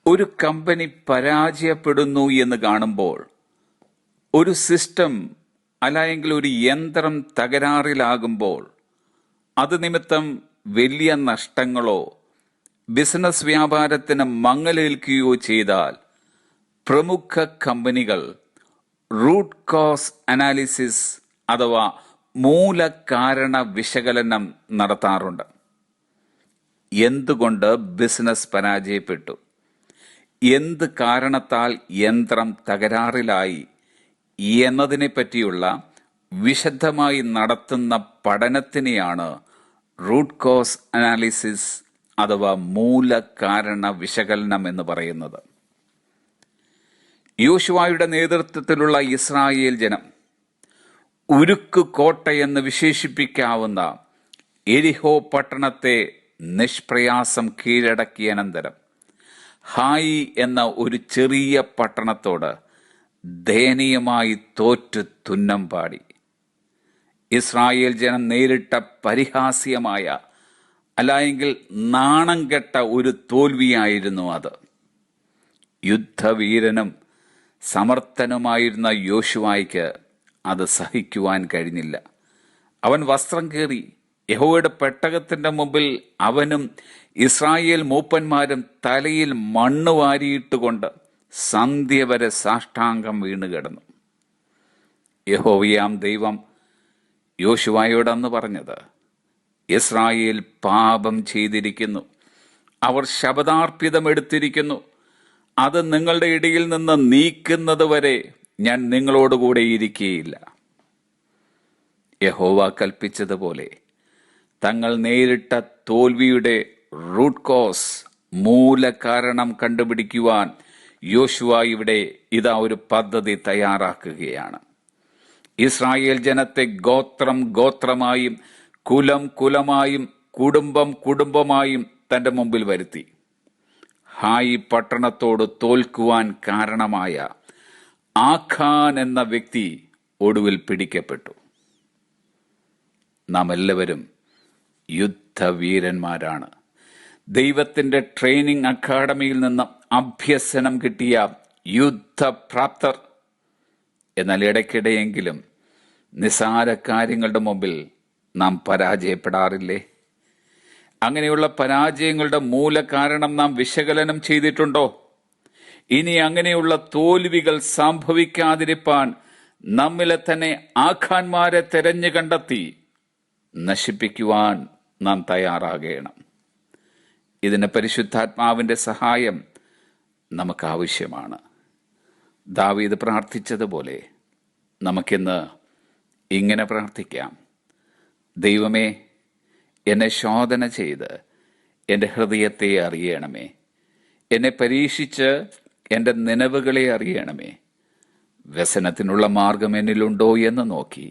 ഒരു കമ്പനി പരാജയപ്പെടുന്നു എന്ന് കാണുമ്പോൾ, ഒരു സിസ്റ്റം അല്ലെങ്കിൽ ഒരു യന്ത്രം തകരാറിലാകുമ്പോൾ, അത് നിമിത്തം വലിയ നഷ്ടങ്ങളോ ബിസിനസ് വ്യാപാരത്തിന് മങ്ങലേൽക്കുകയോ ചെയ്താൽ പ്രമുഖ കമ്പനികൾ റൂട്ട് കോസ് അനാലിസിസ് അഥവാ മൂലകാരണ വിശകലനം നടത്താറുണ്ട്. എന്തുകൊണ്ട് ബിസിനസ് പരാജയപ്പെട്ടു, എന്ത് കാരണത്താൽ യന്ത്രം തകരാറിലായി എന്നതിനെ പറ്റിയുള്ള വിശദമായി നടത്തുന്ന പഠനത്തിനെയാണ് റൂട്ട് കോസ് അനാലിസിസ് അഥവാ മൂലകാരണ വിശകലനം എന്ന് പറയുന്നത്. യോശുവയുടെ നേതൃത്വത്തിലുള്ള ഇസ്രായേൽ ജനം ഉരുക്ക് കോട്ടയെന്ന് വിശേഷിപ്പിക്കാവുന്ന എരിഹോ പട്ടണത്തെ നിഷ്പ്രയാസം കീഴടക്കിയ അനന്തരം ഹായി എന്ന ഒരു ചെറിയ പട്ടണത്തോട് ദയനീയമായി തോറ്റു തുന്നം പാടി. ഇസ്രായേൽ ജനം നേരിട്ട പരിഹാസ്യമായ അല്ലെങ്കിൽ നാണം കെട്ട ഒരു തോൽവിയായിരുന്നു അത്. യുദ്ധവീരനും സമർത്ഥനുമായിരുന്ന യോശുവയ്ക്ക് അത് സഹിക്കുവാൻ കഴിഞ്ഞില്ല. അവൻ വസ്ത്രം കീറി യഹോവയുടെ പെട്ടകത്തിന്റെ മുമ്പിൽ അവനും ഇസ്രായേൽ മൂപ്പന്മാരും തലയിൽ മണ്ണ് വാരിയിട്ടുകൊണ്ട് സന്ധ്യ വരെ സാഷ്ടാംഗം വീണുകിടന്നു. യഹോവയാം ദൈവം യോശുവയോടന്ന് പറഞ്ഞത്, ഇസ്രായേൽ പാപം ചെയ്തിരിക്കുന്നു, അവർ ശപഥാർപ്പിതം എടുത്തിരിക്കുന്നു, അത് നിങ്ങളുടെ ഇടയിൽ നിന്ന് നീക്കുന്നത് വരെ ഞാൻ നിങ്ങളോടുകൂടെ ഇരിക്കുകയില്ല. യഹോവ കൽപ്പിച്ചതുപോലെ തങ്ങൾ നേരിട്ട തോൽവിയുടെ റൂട്ട് കോസ് മൂലകാരണം കണ്ടുപിടിക്കുവാൻ യോശുവ ഇവിടെ ഇതാ ഒരു പദ്ധതി തയ്യാറാക്കുകയാണ്. ഇസ്രായേൽ ജനത്തെ ഗോത്രം ഗോത്രമായും കുലം കുലമായും കുടുംബം കുടുംബമായും തന്റെ മുമ്പിൽ വരുത്തി. ഹായി പട്ടണത്തോട് തോൽക്കുവാൻ കാരണമായ ആഖാൻ എന്ന വ്യക്തി ഒടുവിൽ പിടിക്കപ്പെട്ടു. നാം എല്ലാവരും യുദ്ധവീരന്മാരാണ്. ദൈവത്തിന്റെ ട്രെയിനിങ് അക്കാഡമിയിൽ നിന്ന് അഭ്യസനം കിട്ടിയ യുദ്ധപ്രാപ്തർ. എന്നാൽ ഇടയ്ക്കിടെയെങ്കിലും നിസാര കാര്യങ്ങളുടെ മുമ്പിൽ നാം പരാജയപ്പെടാറില്ലേ? അങ്ങനെയുള്ള പരാജയങ്ങളുടെ മൂലകാരണം നാം വിശകലനം ചെയ്തിട്ടുണ്ടോ? ഇനി അങ്ങനെയുള്ള തോൽവികൾ സംഭവിക്കാതിരിപ്പാൻ നമ്മിലെ തന്നെ ആഖാന്മാരെ തെരഞ്ഞു കണ്ടെത്തി നശിപ്പിക്കുവാൻ നാം തയ്യാറാകണം. ഇതിന് പരിശുദ്ധാത്മാവിന്റെ സഹായം നമുക്ക് ആവശ്യമാണ്. ദാവീദ് പ്രാർത്ഥിച്ചതുപോലെ നമുക്കിന്ന് ഇങ്ങനെ പ്രാർത്ഥിക്കാം: ദൈവമേ, എന്നെ ശോധന ചെയ്ത് എൻ്റെ ഹൃദയത്തെ അറിയണമേ. എന്നെ പരീക്ഷിച്ച് എൻ്റെ നിലവുകളെ അറിയണമേ. വ്യസനത്തിനുള്ള മാർഗം എന്നിലുണ്ടോ എന്ന് നോക്കി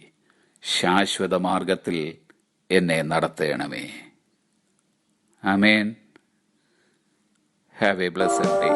ശാശ്വത മാർഗത്തിൽ എന്നെ നടത്തണമേ. ആമേൻ. Have a blessed day.